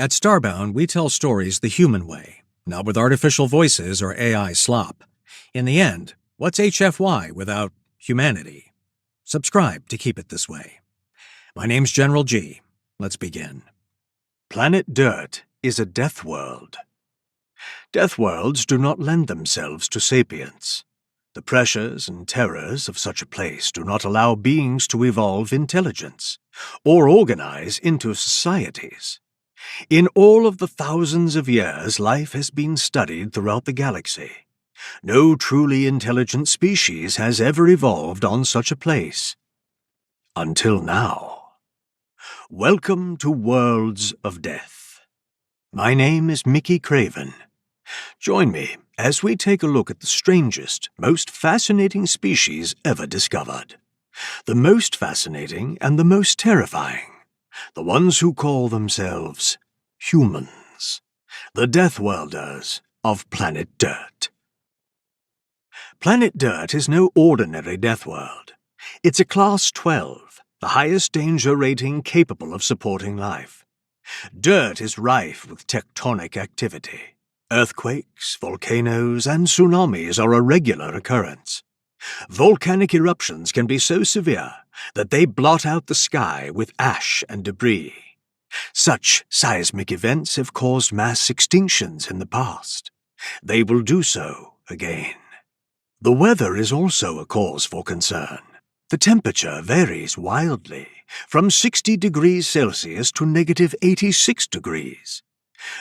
At Starbound, we tell stories the human way, not with artificial voices or AI slop. In the end, what's HFY without humanity? Subscribe to keep it this way. My name's General G. Let's begin. Planet Dirt is a death world. Death worlds do not lend themselves to sapience. The pressures and terrors of such a place do not allow beings to evolve intelligence or organize into societies. In all of the thousands of years life has been studied throughout the galaxy, no truly intelligent species has ever evolved on such a place. Until now. Welcome to Worlds of Death. My name is Mickey Craven. Join me as we take a look at the strangest, most fascinating species ever discovered. The most fascinating and the most terrifying. The ones who call themselves humans. The Death Worlders of Planet Dirt. Planet Dirt is no ordinary death world. It's a Class 12, the highest danger rating capable of supporting life. Dirt is rife with tectonic activity. Earthquakes, volcanoes, and tsunamis are a regular occurrence. Volcanic eruptions can be so severe that they blot out the sky with ash and debris. Such seismic events have caused mass extinctions in the past. They will do so again. The weather is also a cause for concern. The temperature varies wildly, from 60 degrees Celsius to negative 86 degrees.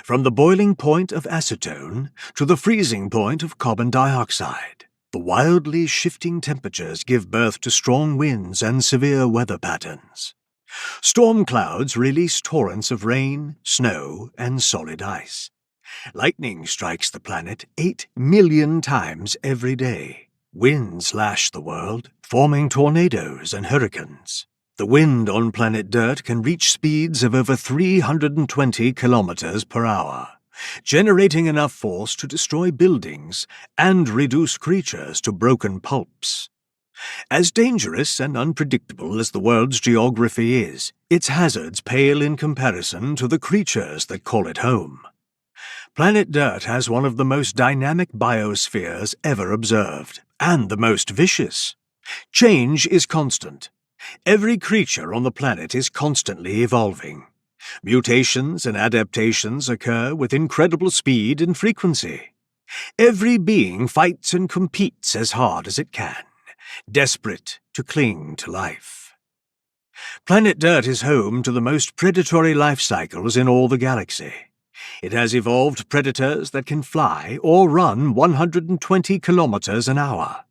From the boiling point of acetone to the freezing point of carbon dioxide, the wildly shifting temperatures give birth to strong winds and severe weather patterns. Storm clouds release torrents of rain, snow, and solid ice. Lightning strikes the planet 8 million times every day. Winds lash the world, forming tornadoes and hurricanes. The wind on Planet Dirt can reach speeds of over 320 kilometers per hour, generating enough force to destroy buildings and reduce creatures to broken pulps. As dangerous and unpredictable as the world's geography is, its hazards pale in comparison to the creatures that call it home. Planet Dirt has one of the most dynamic biospheres ever observed, and the most vicious. Change is constant. Every creature on the planet is constantly evolving. Mutations and adaptations occur with incredible speed and frequency. Every being fights and competes as hard as it can, desperate to cling to life. Planet Dirt is home to the most predatory life cycles in all the galaxy. It has evolved predators that can fly or run 120 kilometers an hour.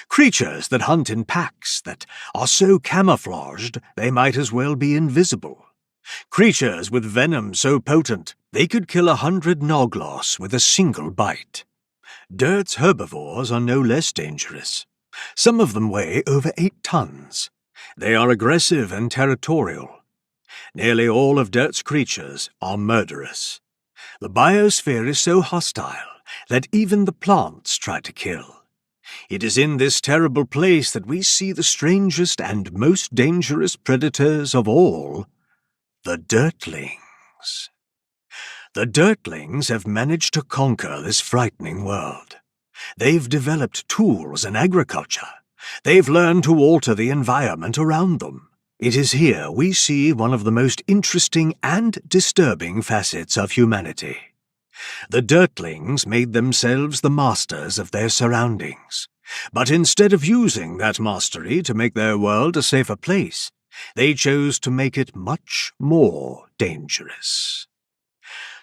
Creatures that hunt in packs that are so camouflaged they might as well be invisible. Creatures with venom so potent they could kill 100 Nogloss with a single bite. Dirt's herbivores are no less dangerous. Some of them weigh over 8 tons. They are aggressive and territorial. Nearly all of Dirt's creatures are murderous. The biosphere is so hostile that even the plants try to kill. It is in this terrible place that we see the strangest and most dangerous predators of all, the Dirtlings. The Dirtlings have managed to conquer this frightening world. They've developed tools in agriculture. They've learned to alter the environment around them. It is here we see one of the most interesting and disturbing facets of humanity. The Dirtlings made themselves the masters of their surroundings. But instead of using that mastery to make their world a safer place, they chose to make it much more dangerous.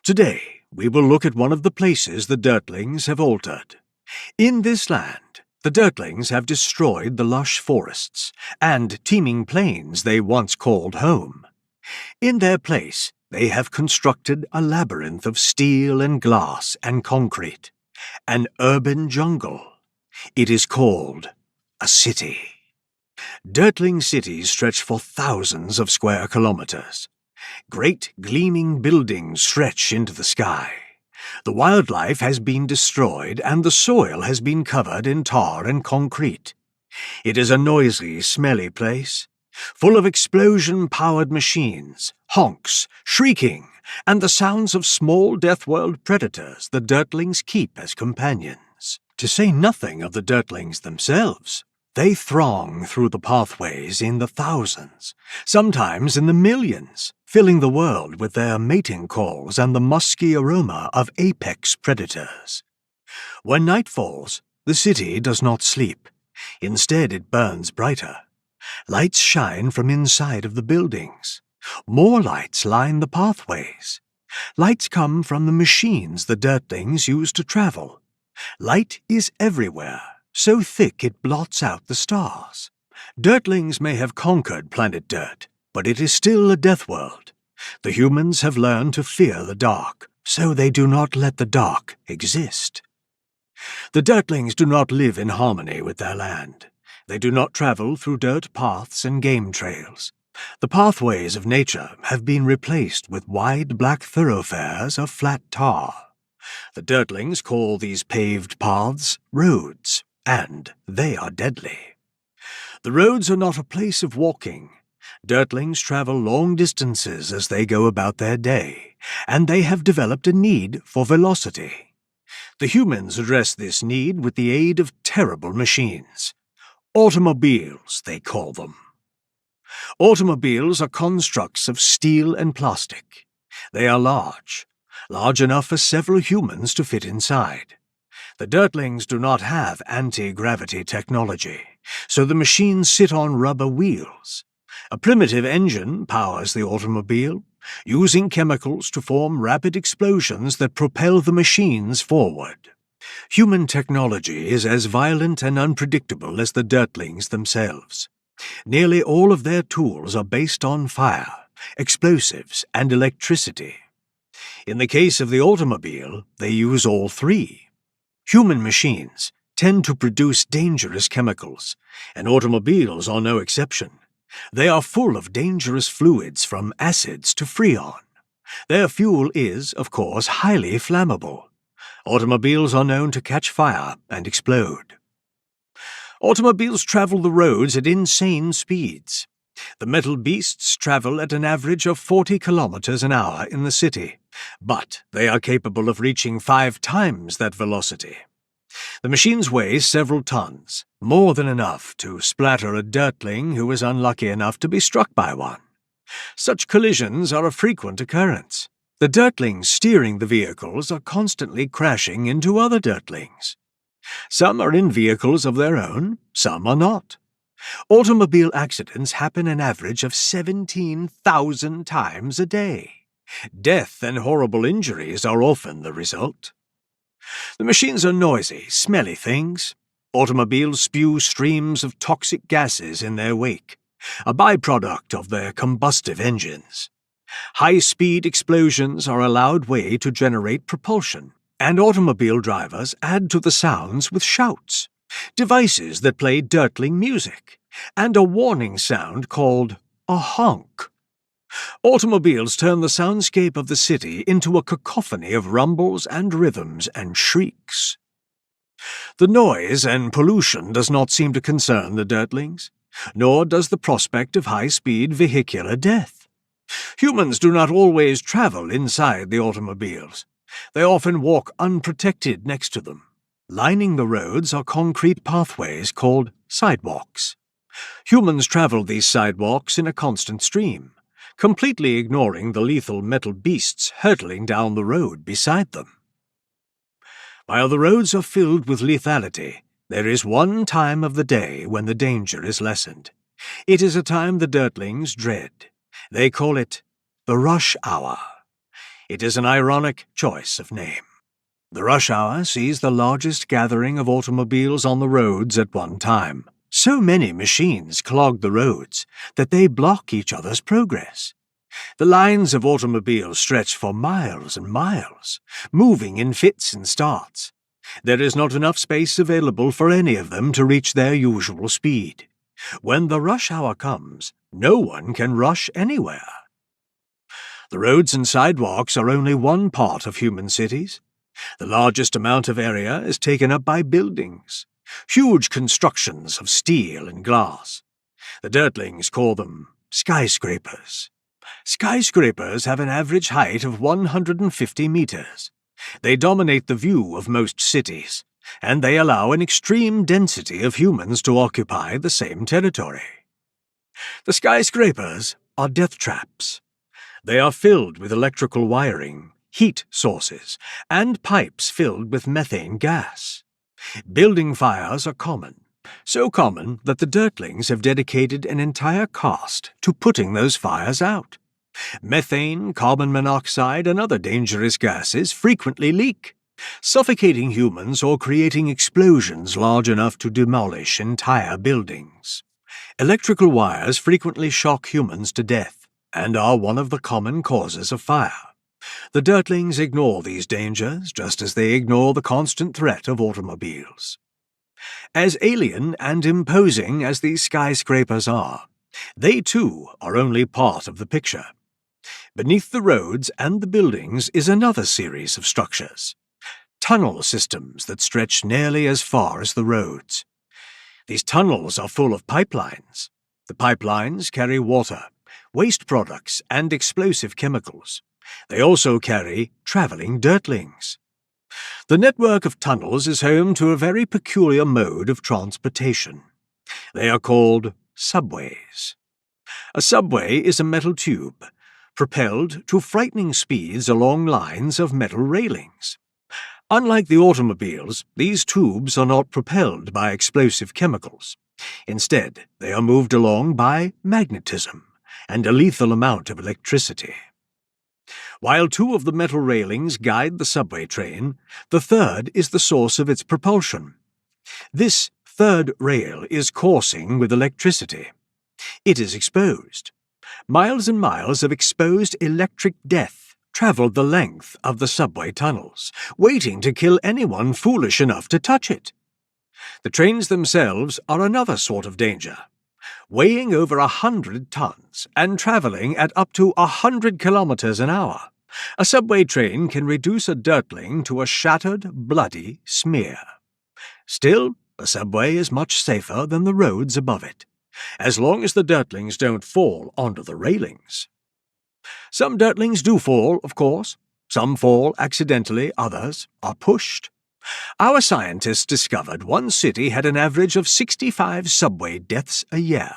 Today, we will look at one of the places the Dirtlings have altered. In this land, the Dirtlings have destroyed the lush forests and teeming plains they once called home. In their place, they have constructed a labyrinth of steel and glass and concrete, an urban jungle. It is called a city. Dirtling cities stretch for thousands of square kilometers. Great gleaming buildings stretch into the sky. The wildlife has been destroyed and the soil has been covered in tar and concrete. It is a noisy, smelly place. full of explosion-powered machines, honks, shrieking, and the sounds of small Deathworld predators the Dirtlings keep as companions. To say nothing of the Dirtlings themselves. They throng through the pathways in the thousands, sometimes in the millions, filling the world with their mating calls and the musky aroma of apex predators. When night falls, the city does not sleep. Instead, it burns brighter. Lights shine from inside of the buildings. More lights line the pathways. Lights come from the machines the Dirtlings use to travel. Light is everywhere, so thick it blots out the stars. Dirtlings may have conquered planet Dirt, but it is still a death world. The humans have learned to fear the dark, so they do not let the dark exist. The Dirtlings do not live in harmony with their land. They do not travel through dirt paths and game trails. The pathways of nature have been replaced with wide black thoroughfares of flat tar. The Dirtlings call these paved paths roads, and they are deadly. The roads are not a place of walking. Dirtlings travel long distances as they go about their day, and they have developed a need for velocity. The humans address this need with the aid of terrible machines. Automobiles, they call them. Automobiles are constructs of steel and plastic. They are large enough for several humans to fit inside. The Dirtlings do not have anti-gravity technology, so the machines sit on rubber wheels. A primitive engine powers the automobile, using chemicals to form rapid explosions that propel the machines forward. Human technology is as violent and unpredictable as the Dirtlings themselves. Nearly all of their tools are based on fire, explosives, and electricity. In the case of the automobile, they use all three. Human machines tend to produce dangerous chemicals, and automobiles are no exception. They are full of dangerous fluids from acids to freon. Their fuel is, of course, highly flammable. Automobiles are known to catch fire and explode. Automobiles travel the roads at insane speeds. The metal beasts travel at an average of 40 kilometers an hour in the city, but they are capable of reaching 5 times that velocity. The machines weigh several tons, more than enough to splatter a Dirtling who is unlucky enough to be struck by one. Such collisions are a frequent occurrence. The Dirtlings steering the vehicles are constantly crashing into other Dirtlings. Some are in vehicles of their own, some are not. Automobile accidents happen an average of 17,000 times a day. Death and horrible injuries are often the result. The machines are noisy, smelly things. Automobiles spew streams of toxic gases in their wake, a byproduct of their combustive engines. High-speed explosions are a loud way to generate propulsion, and automobile drivers add to the sounds with shouts, devices that play Dirtling music, and a warning sound called a honk. Automobiles turn the soundscape of the city into a cacophony of rumbles and rhythms and shrieks. The noise and pollution does not seem to concern the Dirtlings, nor does the prospect of high-speed vehicular death. Humans do not always travel inside the automobiles. They often walk unprotected next to them. Lining the roads are concrete pathways called sidewalks. Humans travel these sidewalks in a constant stream, completely ignoring the lethal metal beasts hurtling down the road beside them. While the roads are filled with lethality, there is one time of the day when the danger is lessened. It is a time the Dirtlings dread. They call it the rush hour. It is an ironic choice of name. The rush hour sees the largest gathering of automobiles on the roads at one time. So many machines clog the roads that they block each other's progress. The lines of automobiles stretch for miles and miles, moving in fits and starts. There is not enough space available for any of them to reach their usual speed. When the rush hour comes, no one can rush anywhere. The roads and sidewalks are only one part of human cities. The largest amount of area is taken up by buildings, huge constructions of steel and glass. The Dirtlings call them skyscrapers. Skyscrapers have an average height of 150 meters. They dominate the view of most cities, and they allow an extreme density of humans to occupy the same territory. The skyscrapers are death traps. They are filled with electrical wiring, heat sources, and pipes filled with methane gas. Building fires are common, so common that the Dirtlings have dedicated an entire caste to putting those fires out. Methane, carbon monoxide, and other dangerous gases frequently leak, suffocating humans or creating explosions large enough to demolish entire buildings. Electrical wires frequently shock humans to death and are one of the common causes of fire. The Dirtlings ignore these dangers just as they ignore the constant threat of automobiles. As alien and imposing as these skyscrapers are, they too are only part of the picture. Beneath the roads and the buildings is another series of structures. Tunnel systems that stretch nearly as far as the roads. These tunnels are full of pipelines. The pipelines carry water, waste products, and explosive chemicals. They also carry traveling Dirtlings. The network of tunnels is home to a very peculiar mode of transportation. They are called subways. A subway is a metal tube, propelled to frightening speeds along lines of metal railings. Unlike the automobiles, these tubes are not propelled by explosive chemicals. Instead, they are moved along by magnetism and a lethal amount of electricity. While two of the metal railings guide the subway train, the third is the source of its propulsion. This third rail is coursing with electricity. It is exposed. Miles and miles of exposed electric death traveled the length of the subway tunnels, waiting to kill anyone foolish enough to touch it. The trains themselves are another sort of danger. Weighing over 100 tons and traveling at up to 100 kilometers an hour, a subway train can reduce a Dirtling to a shattered, bloody smear. Still, the subway is much safer than the roads above it, as long as the Dirtlings don't fall onto the railings. Some Dirtlings do fall, of course. Some fall accidentally, others are pushed. Our scientists discovered one city had an average of 65 subway deaths a year.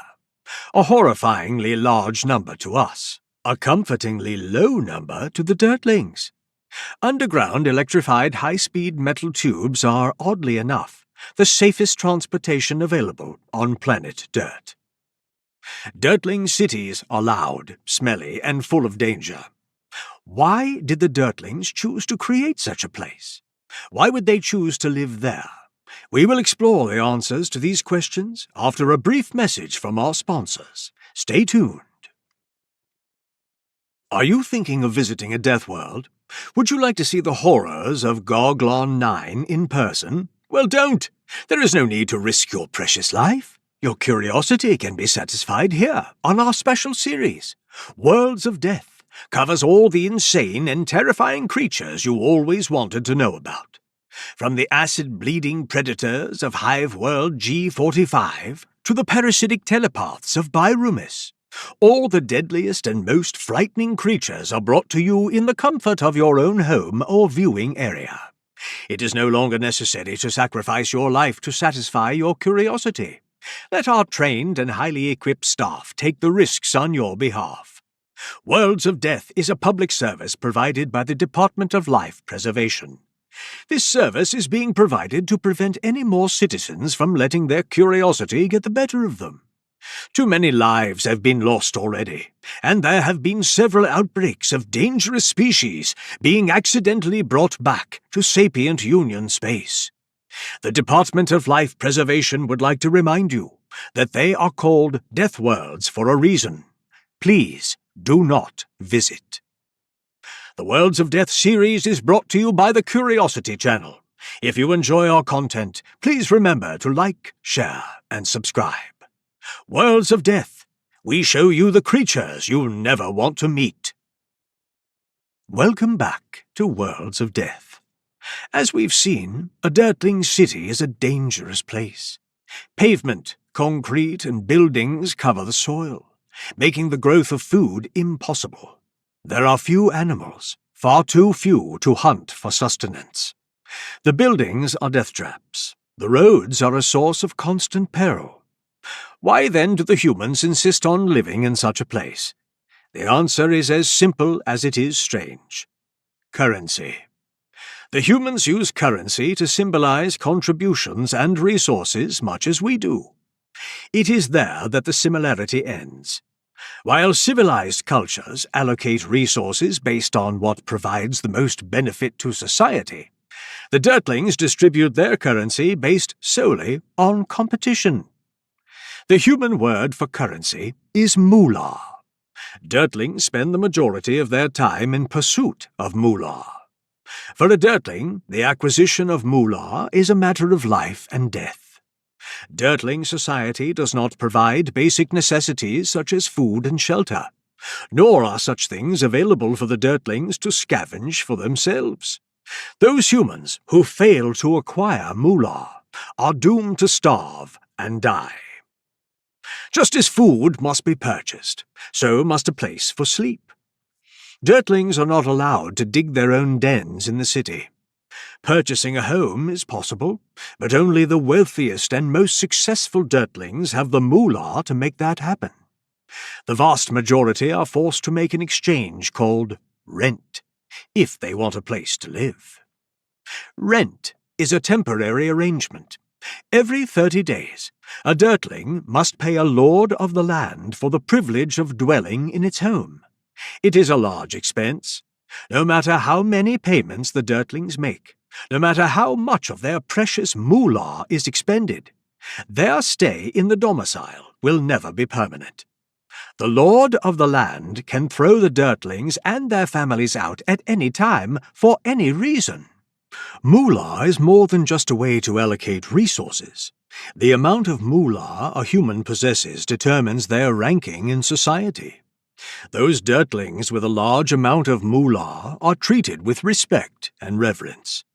A horrifyingly large number to us. A comfortingly low number to the Dirtlings. Underground electrified high-speed metal tubes are, oddly enough, the safest transportation available on planet Dirt. Dirtling cities are loud, smelly, and full of danger. Why did the Dirtlings choose to create such a place? Why would they choose to live there? We will explore the answers to these questions after a brief message from our sponsors. Stay tuned. Are you thinking of visiting a death world? Would you like to see the horrors of Garglon 9 in person? Well, don't. There is no need to risk your precious life. Your curiosity can be satisfied here on our special series. Worlds of Death covers all the insane and terrifying creatures you always wanted to know about. From the acid-bleeding predators of Hive World G45 to the parasitic telepaths of Byrumis, all the deadliest and most frightening creatures are brought to you in the comfort of your own home or viewing area. It is no longer necessary to sacrifice your life to satisfy your curiosity. Let our trained and highly equipped staff take the risks on your behalf. Worlds of Death is a public service provided by the Department of Life Preservation. This service is being provided to prevent any more citizens from letting their curiosity get the better of them. Too many lives have been lost already, and there have been several outbreaks of dangerous species being accidentally brought back to sapient Union space. The Department of Life Preservation would like to remind you that they are called Death Worlds for a reason. Please do not visit. The Worlds of Death series is brought to you by the Curiosity Channel. If you enjoy our content, please remember to like, share, and subscribe. Worlds of Death. We show you the creatures you'll never want to meet. Welcome back to Worlds of Death. As we've seen, a Dirtling city is a dangerous place. Pavement, concrete and buildings cover the soil, making the growth of food impossible. There are few animals, far too few to hunt for sustenance. The buildings are death traps. The roads are a source of constant peril. Why then do the humans insist on living in such a place? The answer is as simple as it is strange. Currency. The humans use currency to symbolize contributions and resources much as we do. It is there that the similarity ends. While civilized cultures allocate resources based on what provides the most benefit to society, the Dirtlings distribute their currency based solely on competition. The human word for currency is moolah. Dirtlings spend the majority of their time in pursuit of moolah. For a Dirtling, the acquisition of moolah is a matter of life and death. Dirtling society does not provide basic necessities such as food and shelter, nor are such things available for the Dirtlings to scavenge for themselves. Those humans who fail to acquire moolah are doomed to starve and die. Just as food must be purchased, so must a place for sleep. Dirtlings are not allowed to dig their own dens in the city. Purchasing a home is possible, but only the wealthiest and most successful Dirtlings have the moolah to make that happen. The vast majority are forced to make an exchange called rent, if they want a place to live. Rent is a temporary arrangement. Every 30 days, a Dirtling must pay a lord of the land for the privilege of dwelling in its home. It is a large expense. No matter how many payments the Dirtlings make, no matter how much of their precious moolah is expended, their stay in the domicile will never be permanent. The lord of the land can throw the Dirtlings and their families out at any time for any reason. Moolah is more than just a way to allocate resources. The amount of moolah a human possesses determines their ranking in society. Those Dirtlings with a large amount of moolah are treated with respect and reverence.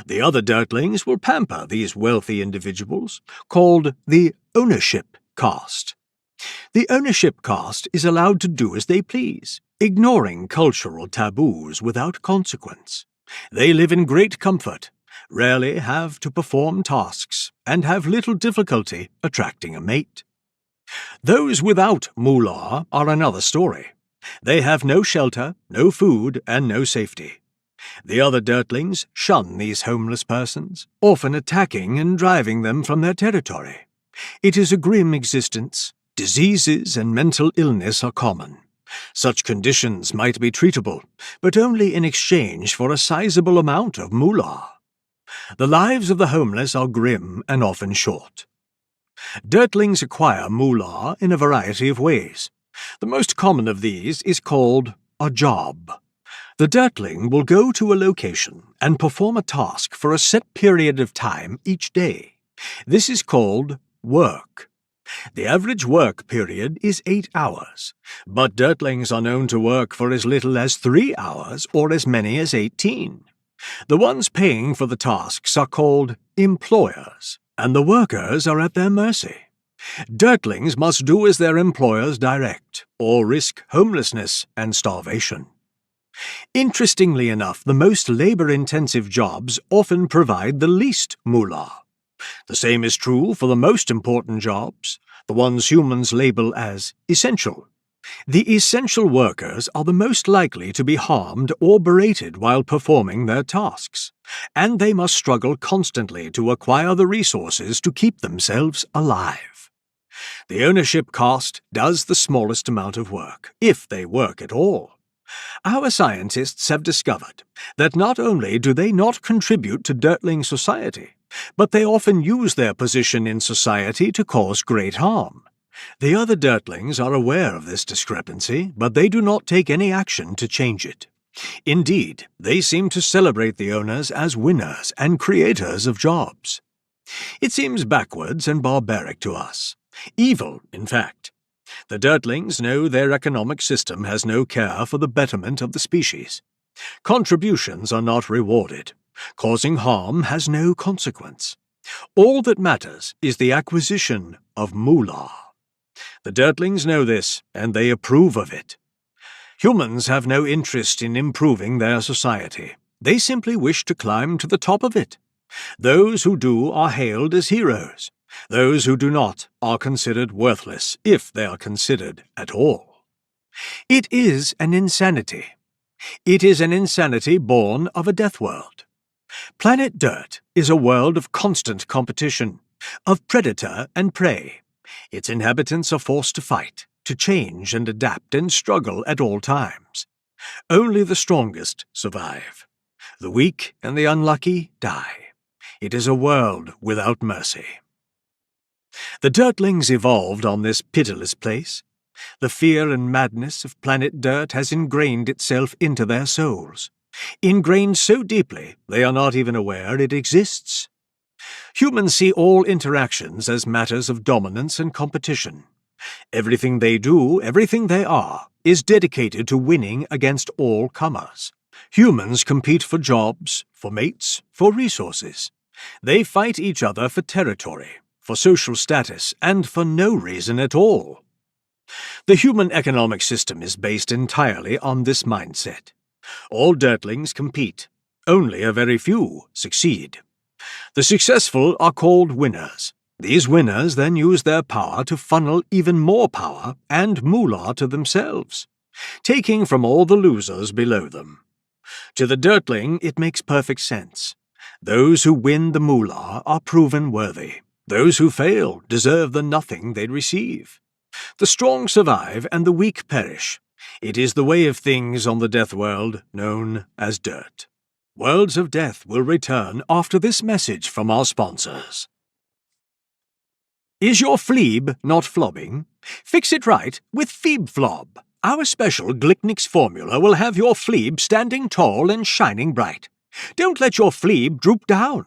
The other Dirtlings will pamper these wealthy individuals, called the ownership caste. The ownership caste is allowed to do as they please, ignoring cultural taboos without consequence. They live in great comfort, rarely have to perform tasks, and have little difficulty attracting a mate. Those without moolah are another story. They have no shelter, no food, and no safety. The other Dirtlings shun these homeless persons, often attacking and driving them from their territory. It is a grim existence. Diseases and mental illness are common. Such conditions might be treatable, but only in exchange for a sizable amount of moolah. The lives of the homeless are grim and often short. Dirtlings acquire moolah in a variety of ways. The most common of these is called a job. The Dirtling will go to a location and perform a task for a set period of time each day. This is called work. The average work period is 8 hours, but Dirtlings are known to work for as little as 3 hours or as many as 18. The ones paying for the tasks are called employers, and the workers are at their mercy. Dirtlings must do as their employers direct, or risk homelessness and starvation. Interestingly enough, the most labor-intensive jobs often provide the least moolah. The same is true for the most important jobs, the ones humans label as essential. The essential workers are the most likely to be harmed or berated while performing their tasks, and they must struggle constantly to acquire the resources to keep themselves alive. The ownership caste does the smallest amount of work, if they work at all. Our scientists have discovered that not only do they not contribute to Dirtling society, but they often use their position in society to cause great harm. The other Dirtlings are aware of this discrepancy, but they do not take any action to change it. Indeed, they seem to celebrate the owners as winners and creators of jobs. It seems backwards and barbaric to us. Evil, in fact. The Dirtlings know their economic system has no care for the betterment of the species. Contributions are not rewarded. Causing harm has no consequence. All that matters is the acquisition of moolah. The Dirtlings know this, and they approve of it. Humans have no interest in improving their society. They simply wish to climb to the top of it. Those who do are hailed as heroes. Those who do not are considered worthless, if they are considered at all. It is an insanity. It is an insanity born of a death world. Planet Dirt is a world of constant competition, of predator and prey. Its inhabitants are forced to fight, to change and adapt and struggle at all times. Only the strongest survive. The weak and the unlucky die. It is a world without mercy. The Dirtlings evolved on this pitiless place. The fear and madness of Planet Dirt has ingrained itself into their souls. Ingrained so deeply they are not even aware it exists. Humans see all interactions as matters of dominance and competition. Everything they do, everything they are, is dedicated to winning against all comers. Humans compete for jobs, for mates, for resources. They fight each other for territory, for social status, and for no reason at all. The human economic system is based entirely on this mindset. All Dirtlings compete. Only a very few succeed. The successful are called winners. These winners then use their power to funnel even more power and moolah to themselves, taking from all the losers below them. To the Dirtling, it makes perfect sense. Those who win the moolah are proven worthy. Those who fail deserve the nothing they receive. The strong survive and the weak perish. It is the way of things on the death world known as Dirt. Worlds of Death will return after this message from our sponsors. Is your fleeb not flobbing? Fix it right with FeebFlob. Our special Glicknix formula will have your fleeb standing tall and shining bright. Don't let your fleeb droop down.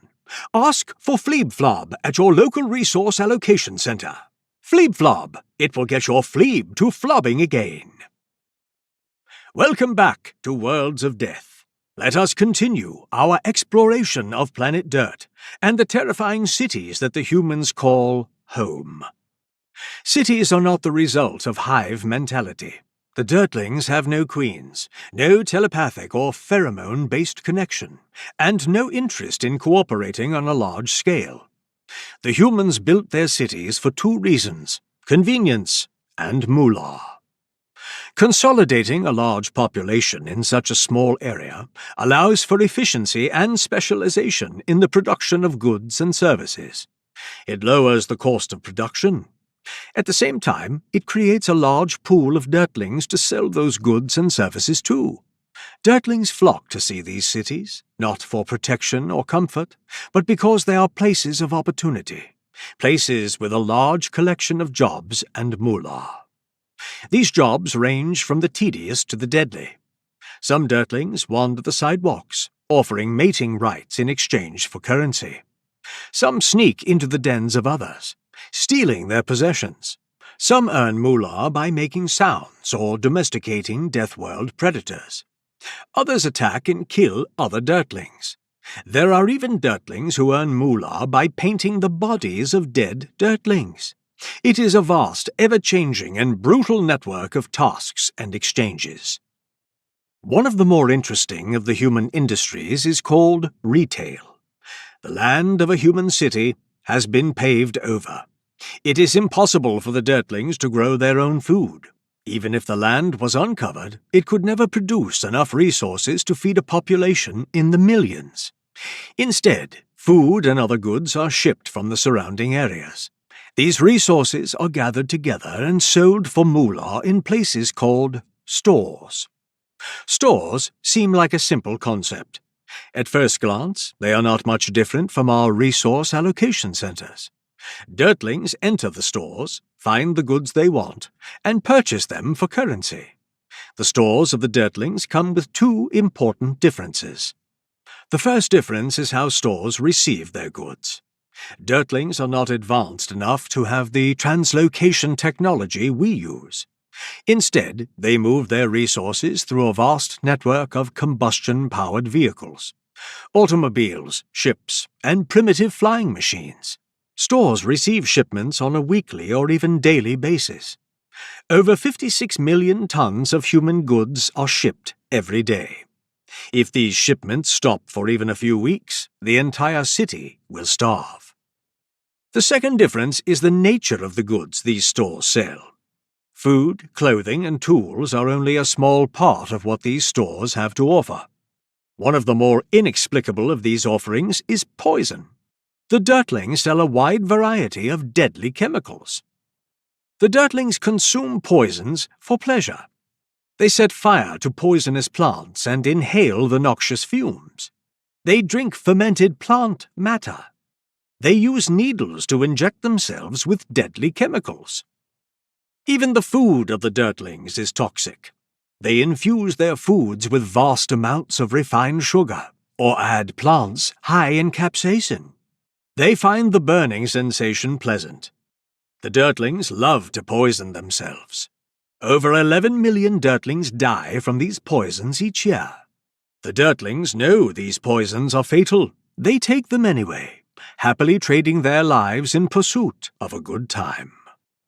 Ask for FleebFlob at your local resource allocation center. FleebFlob, it will get your fleeb to flobbing again. Welcome back to Worlds of Death. Let us continue our exploration of Planet Dirt and the terrifying cities that the humans call home. Cities are not the result of hive mentality. The Dirtlings have no queens, no telepathic or pheromone-based connection, and no interest in cooperating on a large scale. The humans built their cities for two reasons: convenience and moolah. Consolidating a large population in such a small area allows for efficiency and specialization in the production of goods and services. It lowers the cost of production. At the same time, it creates a large pool of Dirtlings to sell those goods and services to. Dirtlings flock to see these cities, not for protection or comfort, but because they are places of opportunity, places with a large collection of jobs and moolah. These jobs range from the tedious to the deadly. Some Dirtlings wander the sidewalks, offering mating rights in exchange for currency. Some sneak into the dens of others, stealing their possessions. Some earn moolah by making sounds or domesticating Deathworld predators. Others attack and kill other Dirtlings. There are even Dirtlings who earn moolah by painting the bodies of dead Dirtlings. It is a vast, ever-changing and brutal network of tasks and exchanges. One of the more interesting of the human industries is called retail. The land of a human city has been paved over. It is impossible for the Dirtlings to grow their own food. Even if the land was uncovered, it could never produce enough resources to feed a population in the millions. Instead, food and other goods are shipped from the surrounding areas. These resources are gathered together and sold for moolah in places called stores. Stores seem like a simple concept. At first glance, they are not much different from our resource allocation centers. Dirtlings enter the stores, find the goods they want, and purchase them for currency. The stores of the Dirtlings come with two important differences. The first difference is how stores receive their goods. Dirtlings are not advanced enough to have the translocation technology we use. Instead, they move their resources through a vast network of combustion-powered vehicles. Automobiles, ships, and primitive flying machines. Stores receive shipments on a weekly or even daily basis. Over 56 million tons of human goods are shipped every day. If these shipments stop for even a few weeks, the entire city will starve. The second difference is the nature of the goods these stores sell. Food, clothing, and tools are only a small part of what these stores have to offer. One of the more inexplicable of these offerings is poison. The Dirtlings sell a wide variety of deadly chemicals. The Dirtlings consume poisons for pleasure. They set fire to poisonous plants and inhale the noxious fumes. They drink fermented plant matter. They use needles to inject themselves with deadly chemicals. Even the food of the Dirtlings is toxic. They infuse their foods with vast amounts of refined sugar, or add plants high in capsaicin. They find the burning sensation pleasant. The Dirtlings love to poison themselves. Over 11 million Dirtlings die from these poisons each year. The Dirtlings know these poisons are fatal. They take them anyway, happily trading their lives in pursuit of a good time.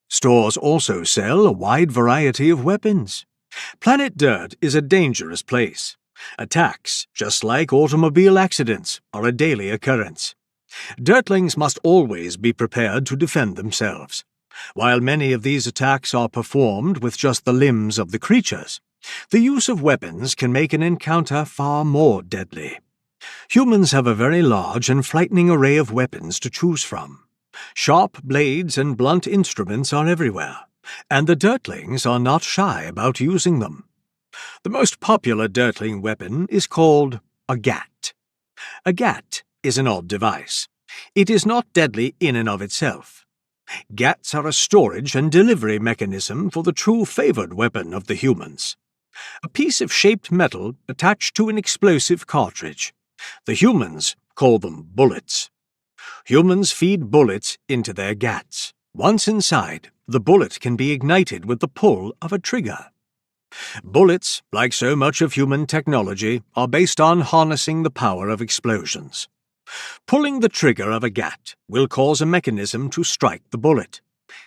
Stores also sell a wide variety of weapons. Planet Dirt is a dangerous place. Attacks, just like automobile accidents, are a daily occurrence. Dirtlings must always be prepared to defend themselves. While many of these attacks are performed with just the limbs of the creatures, the use of weapons can make an encounter far more deadly. Humans have a very large and frightening array of weapons to choose from. Sharp blades and blunt instruments are everywhere, and the Dirtlings are not shy about using them. The most popular Dirtling weapon is called a gat. A gat is an odd device. It is not deadly in and of itself. Gats are a storage and delivery mechanism for the true favored weapon of the humans. A piece of shaped metal attached to an explosive cartridge. The humans call them bullets. Humans feed bullets into their gats. Once inside, the bullet can be ignited with the pull of a trigger. Bullets, like so much of human technology, are based on harnessing the power of explosions. Pulling the trigger of a gat will cause a mechanism to strike the bullet.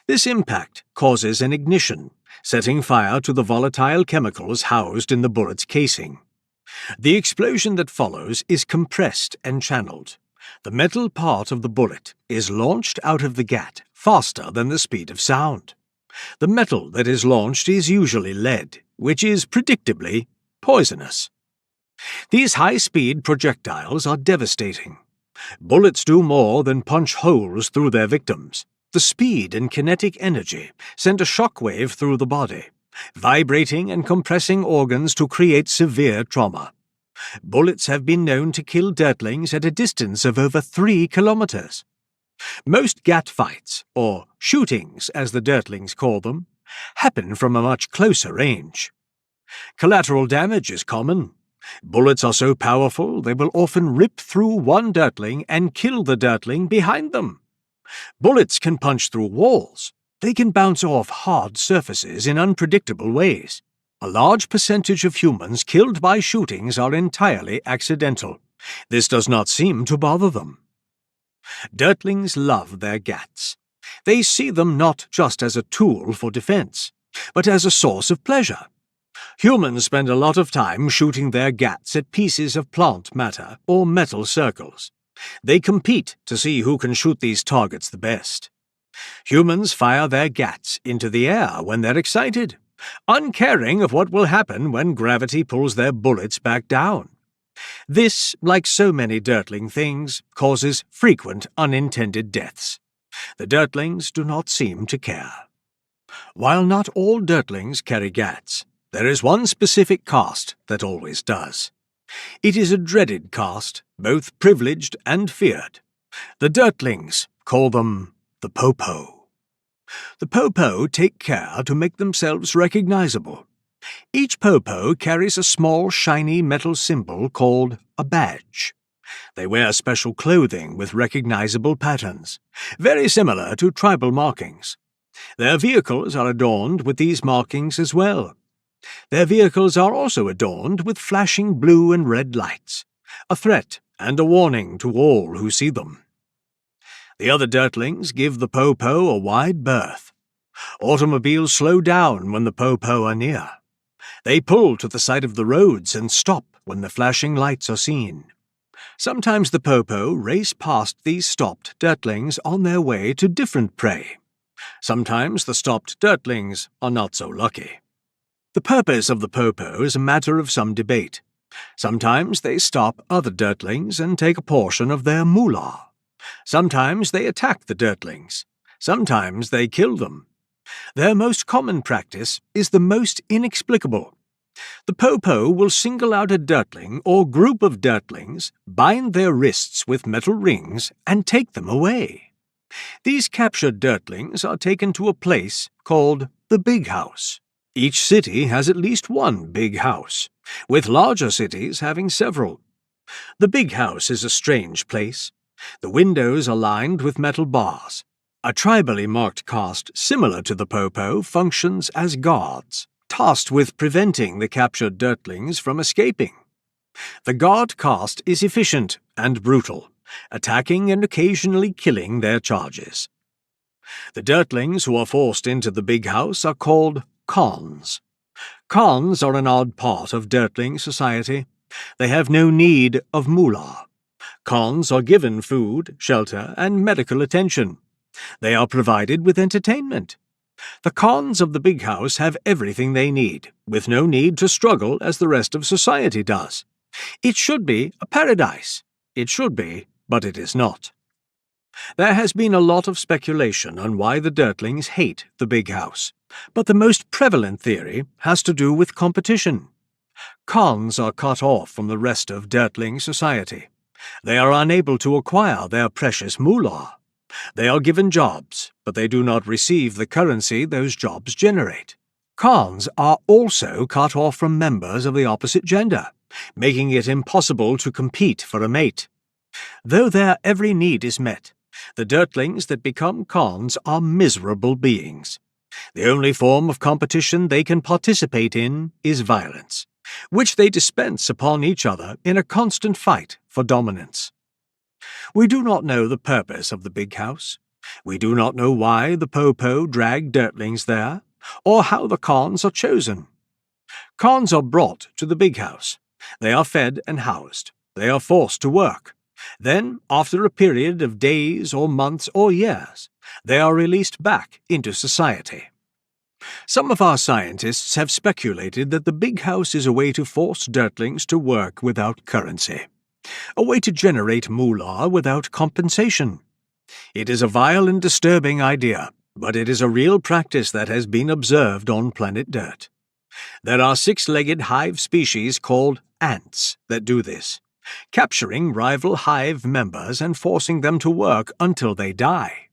This impact causes an ignition, setting fire to the volatile chemicals housed in the bullet's casing. The explosion that follows is compressed and channeled. The metal part of the bullet is launched out of the gat faster than the speed of sound. The metal that is launched is usually lead, which is predictably poisonous. These high-speed projectiles are devastating. Bullets do more than punch holes through their victims. The speed and kinetic energy send a shockwave through the body, vibrating and compressing organs to create severe trauma. Bullets have been known to kill Dirtlings at a distance of over 3 kilometers. Most gat fights, or shootings as the Dirtlings call them, happen from a much closer range. Collateral damage is common. Bullets are so powerful they will often rip through one Dirtling and kill the Dirtling behind them. Bullets can punch through walls. They can bounce off hard surfaces in unpredictable ways. A large percentage of humans killed by shootings are entirely accidental. This does not seem to bother them. Dirtlings love their gats. They see them not just as a tool for defense, but as a source of pleasure. Humans spend a lot of time shooting their gats at pieces of plant matter or metal circles. They compete to see who can shoot these targets the best. Humans fire their gats into the air when they're excited, uncaring of what will happen when gravity pulls their bullets back down. This, like so many Dirtling things, causes frequent unintended deaths. The Dirtlings do not seem to care. While not all Dirtlings carry gats, there is one specific caste that always does. It is a dreaded caste, both privileged and feared. The Dirtlings call them the Popo. The Popo take care to make themselves recognizable. Each Popo carries a small, shiny metal symbol called a badge. They wear special clothing with recognizable patterns, very similar to tribal markings. Their vehicles are adorned with these markings as well. Their vehicles are also adorned with flashing blue and red lights. a threat and a warning to all who see them. The other Dirtlings give the Po-Po a wide berth. Automobiles slow down when the Po-Po are near. They pull to the side of the roads and stop when the flashing lights are seen. Sometimes the Po-Po race past these stopped Dirtlings on their way to different prey. Sometimes the stopped Dirtlings are not so lucky. The purpose of the Po-Po is a matter of some debate. Sometimes they stop other Dirtlings and take a portion of their moolah. Sometimes they attack the Dirtlings. Sometimes they kill them. Their most common practice is the most inexplicable. The Po-Po will single out a Dirtling or group of Dirtlings, bind their wrists with metal rings, and take them away. These captured Dirtlings are taken to a place called the Big House. Each city has at least one big house, with larger cities having several. The Big House is a strange place. The windows are lined with metal bars. A tribally marked caste similar to the Po-Po functions as guards, tasked with preventing the captured Dirtlings from escaping. The guard caste is efficient and brutal, attacking and occasionally killing their charges. The Dirtlings who are forced into the Big House are called Khans. Khans are an odd part of Dirtling society. They have no need of moolah. Khans are given food, shelter, and medical attention. They are provided with entertainment. The Khans of the Big House have everything they need, with no need to struggle as the rest of society does. It should be a paradise. It should be, but it is not. There has been a lot of speculation on why the Dirtlings hate the Big House, but the most prevalent theory has to do with competition. Khans are cut off from the rest of Dirtling society. They are unable to acquire their precious moolah. They are given jobs, but they do not receive the currency those jobs generate. Khans are also cut off from members of the opposite gender, making it impossible to compete for a mate. Though their every need is met, the Dirtlings that become Khans are miserable beings. The only form of competition they can participate in is violence, which they dispense upon each other in a constant fight for dominance. We do not know the purpose of the Big House. We do not know why the Po-Po drag Dirtlings there, or how the Khans are chosen. Khans are brought to the Big House. They are fed and housed. They are forced to work. Then, after a period of days or months or years, they are released back into society. Some of our scientists have speculated that the Big House is a way to force Dirtlings to work without currency, a way to generate moolah without compensation. It is a vile and disturbing idea, but it is a real practice that has been observed on planet Dirt. There are 6-legged hive species called ants that do this, capturing rival hive members and forcing them to work until they die.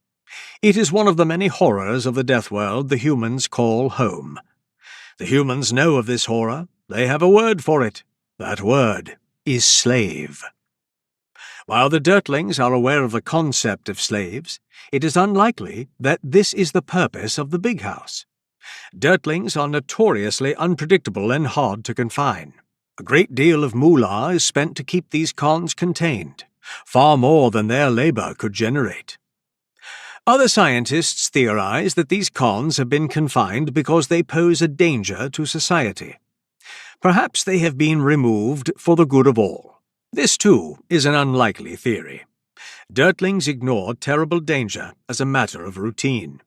It is one of the many horrors of the death world the humans call home. The humans know of this horror. They have a word for it. That word is slave. While the Dirtlings are aware of the concept of slaves, it is unlikely that this is the purpose of the Big House. Dirtlings are notoriously unpredictable and hard to confine. A great deal of moolah is spent to keep these Khans contained, far more than their labor could generate. Other scientists theorize that these Khans have been confined because they pose a danger to society. Perhaps they have been removed for the good of all. This, too, is an unlikely theory. Dirtlings ignore terrible danger as a matter of routine.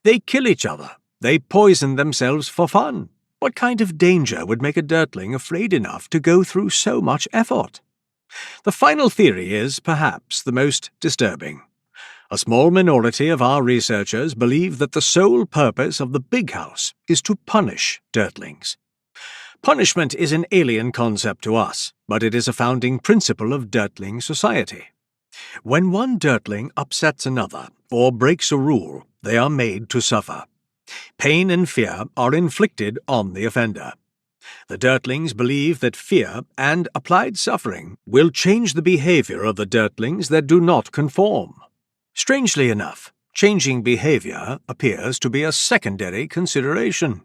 They kill each other. They poison themselves for fun. What kind of danger would make a Dirtling afraid enough to go through so much effort? The final theory is, perhaps, the most disturbing. A small minority of our researchers believe that the sole purpose of the Big House is to punish Dirtlings. Punishment is an alien concept to us, but it is a founding principle of Dirtling society. When one Dirtling upsets another or breaks a rule, they are made to suffer. Pain and fear are inflicted on the offender. The Dirtlings believe that fear and applied suffering will change the behavior of the Dirtlings that do not conform. Strangely enough, changing behavior appears to be a secondary consideration.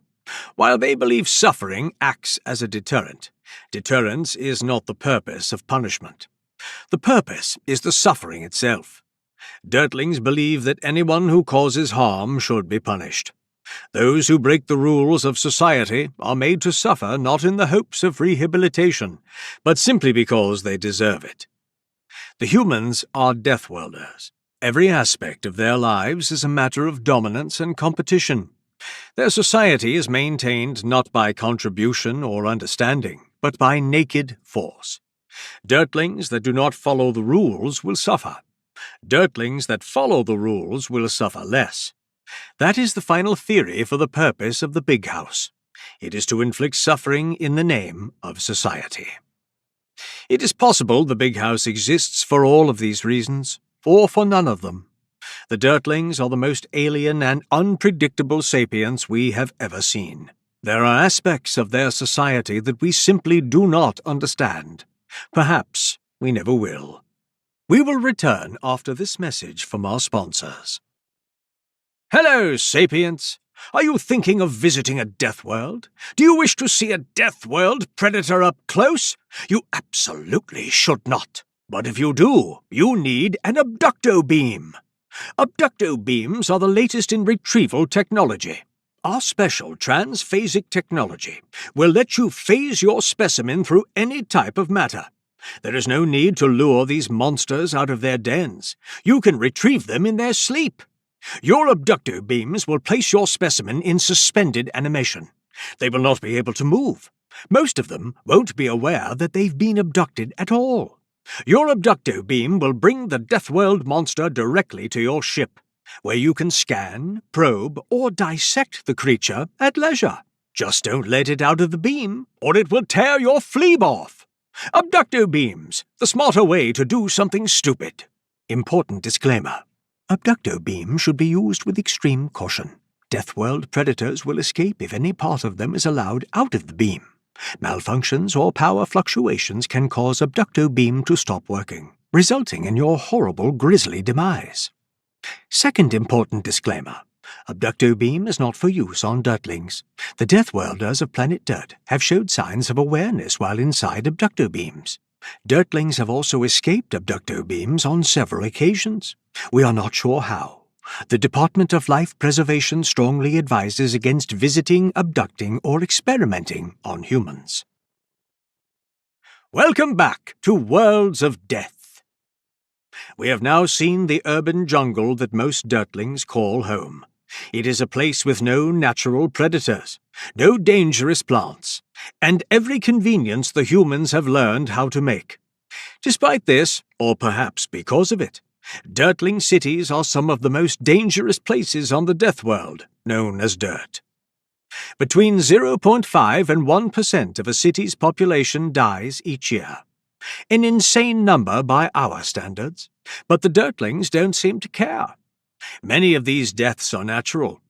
While they believe suffering acts as a deterrent, Deterrence is not the purpose of punishment. The purpose is the suffering itself. Dirtlings believe that anyone who causes harm should be punished. Those who break the rules of society are made to suffer not in the hopes of rehabilitation, but simply because they deserve it. The humans are Deathworlders. Every aspect of their lives is a matter of dominance and competition. Their society is maintained not by contribution or understanding, but by naked force. Dirtlings that do not follow the rules will suffer. Dirtlings that follow the rules will suffer less. That is the final theory for the purpose of the Big House. It is to inflict suffering in the name of society. It is possible the Big House exists for all of these reasons, or for none of them. The Dirtlings are the most alien and unpredictable sapients we have ever seen. There are aspects of their society that we simply do not understand. Perhaps we never will. We will return after this message from our sponsors. Hello, sapients! Are you thinking of visiting a death world? Do you wish to see a death world predator up close? You absolutely should not. But if you do, you need an Abducto Beam. Abducto Beams are the latest in retrieval technology. Our special transphasic technology will let you phase your specimen through any type of matter. There is no need to lure these monsters out of their dens. You can retrieve them in their sleep. Your Abducto Beams will place your specimen in suspended animation. They will not be able to move. Most of them won't be aware that they've been abducted at all. Your Abducto Beam will bring the Deathworld monster directly to your ship, where you can scan, probe, or dissect the creature at leisure. Just don't let it out of the beam, or it will tear your fleab off. Abducto Beams, the smarter way to do something stupid. Important disclaimer. Abducto Beam should be used with extreme caution. Deathworld predators will escape if any part of them is allowed out of the beam. Malfunctions or power fluctuations can cause Abducto Beam to stop working, resulting in your horrible grisly demise. Second important disclaimer. Abducto Beam is not for use on Dirtlings. The Deathworlders of Planet Dirt have showed signs of awareness while inside Abducto Beams. Dirtlings have also escaped Abducto Beams on several occasions. We are not sure how. The Department of Life Preservation strongly advises against visiting, abducting, or experimenting on humans. Welcome back to Worlds of Death. We have now seen the urban jungle that most Dirtlings call home. It is a place with no natural predators, no dangerous plants, and every convenience the humans have learned how to make. Despite this, or perhaps because of it, Dirtling cities are some of the most dangerous places on the Deathworld, known as Dirt. Between 0.5 and 1% of a city's population dies each year. An insane number by our standards, but the Dirtlings don't seem to care. Many of these deaths are natural.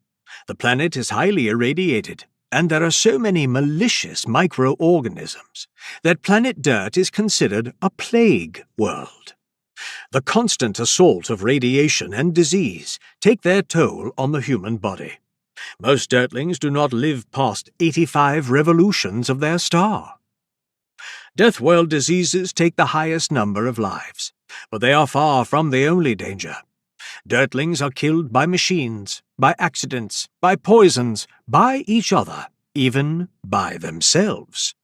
The planet is highly irradiated, and there are so many malicious microorganisms that Planet Dirt is considered a plague world. The constant assault of radiation and disease take their toll on the human body. Most Dirtlings do not live past 85 revolutions of their star. Deathworld diseases take the highest number of lives, but they are far from the only danger. Dirtlings are killed by machines, by accidents, by poisons, by each other, even by themselves.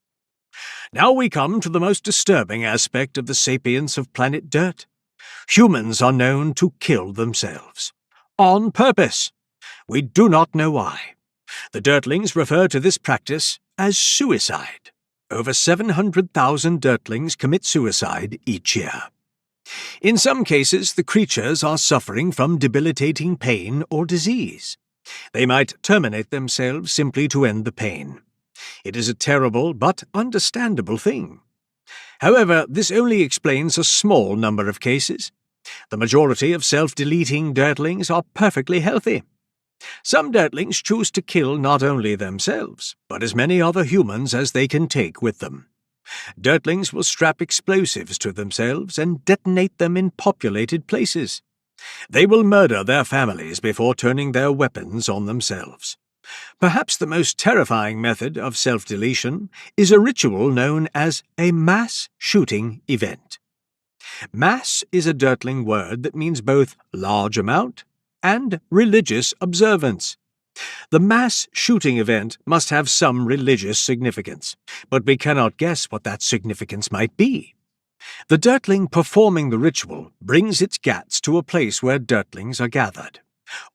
Now we come to the most disturbing aspect of the sapience of Planet Dirt. Humans are known to kill themselves. On purpose. We do not know why. The Dirtlings refer to this practice as suicide. Over 700,000 Dirtlings commit suicide each year. In some cases, the creatures are suffering from debilitating pain or disease. They might terminate themselves simply to end the pain. It is a terrible but understandable thing. However, this only explains a small number of cases. The majority of self-deleting Dirtlings are perfectly healthy. Some Dirtlings choose to kill not only themselves, but as many other humans as they can take with them. Dirtlings will strap explosives to themselves and detonate them in populated places. They will murder their families before turning their weapons on themselves. Perhaps the most terrifying method of self-deletion is a ritual known as a mass shooting event. Mass is a Dirtling word that means both large amount and religious observance. The mass shooting event must have some religious significance, but we cannot guess what that significance might be. The Dirtling performing the ritual brings its gats to a place where Dirtlings are gathered,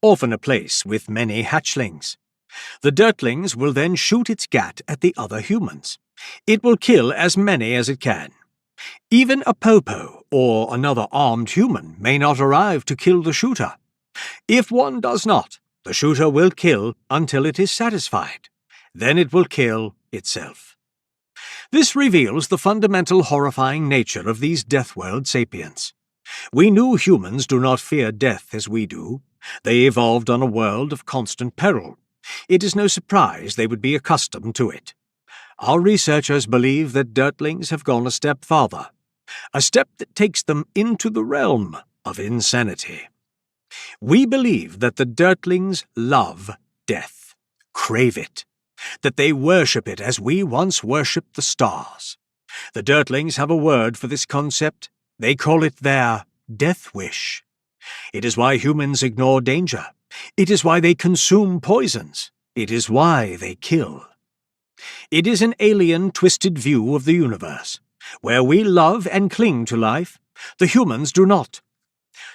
often a place with many hatchlings. The Dirtlings will then shoot its gat at the other humans. It will kill as many as it can. Even a popo or another armed human may not arrive to kill the shooter. If one does not, the shooter will kill until it is satisfied. Then it will kill itself. This reveals the fundamental horrifying nature of these Deathworld sapients. We new humans do not fear death as we do. They evolved on a world of constant peril. It is no surprise they would be accustomed to it. Our researchers believe that Dirtlings have gone a step farther, a step that takes them into the realm of insanity. We believe that the Dirtlings love death, crave it, that they worship it as we once worshipped the stars. The Dirtlings have a word for this concept. They call it their death wish. It is why humans ignore danger. It is why they consume poisons. It is why they kill. It is an alien, twisted view of the universe. Where we love and cling to life, the humans do not.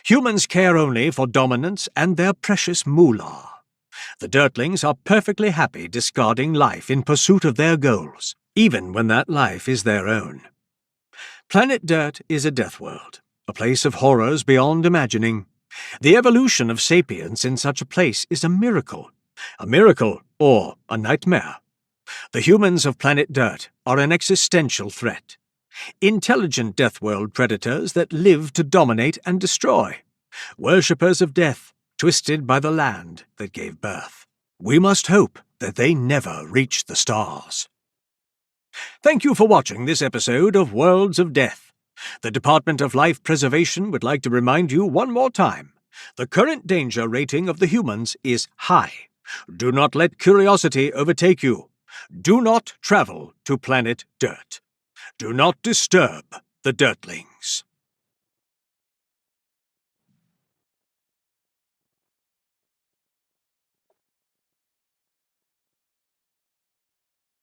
Humans care only for dominance and their precious moolah. The Dirtlings are perfectly happy discarding life in pursuit of their goals, even when that life is their own. Planet Dirt is a death world, a place of horrors beyond imagining. The evolution of sapience in such a place is a miracle or a nightmare. The humans of Planet Dirt are an existential threat. Intelligent Deathworld predators that live to dominate and destroy. Worshippers of death, twisted by the land that gave birth. We must hope that they never reach the stars. Thank you for watching this episode of Worlds of Death. The Department of Life Preservation would like to remind you one more time. The current danger rating of the humans is high. Do not let curiosity overtake you. Do not travel to Planet Dirt. Do not disturb the Dirtlings.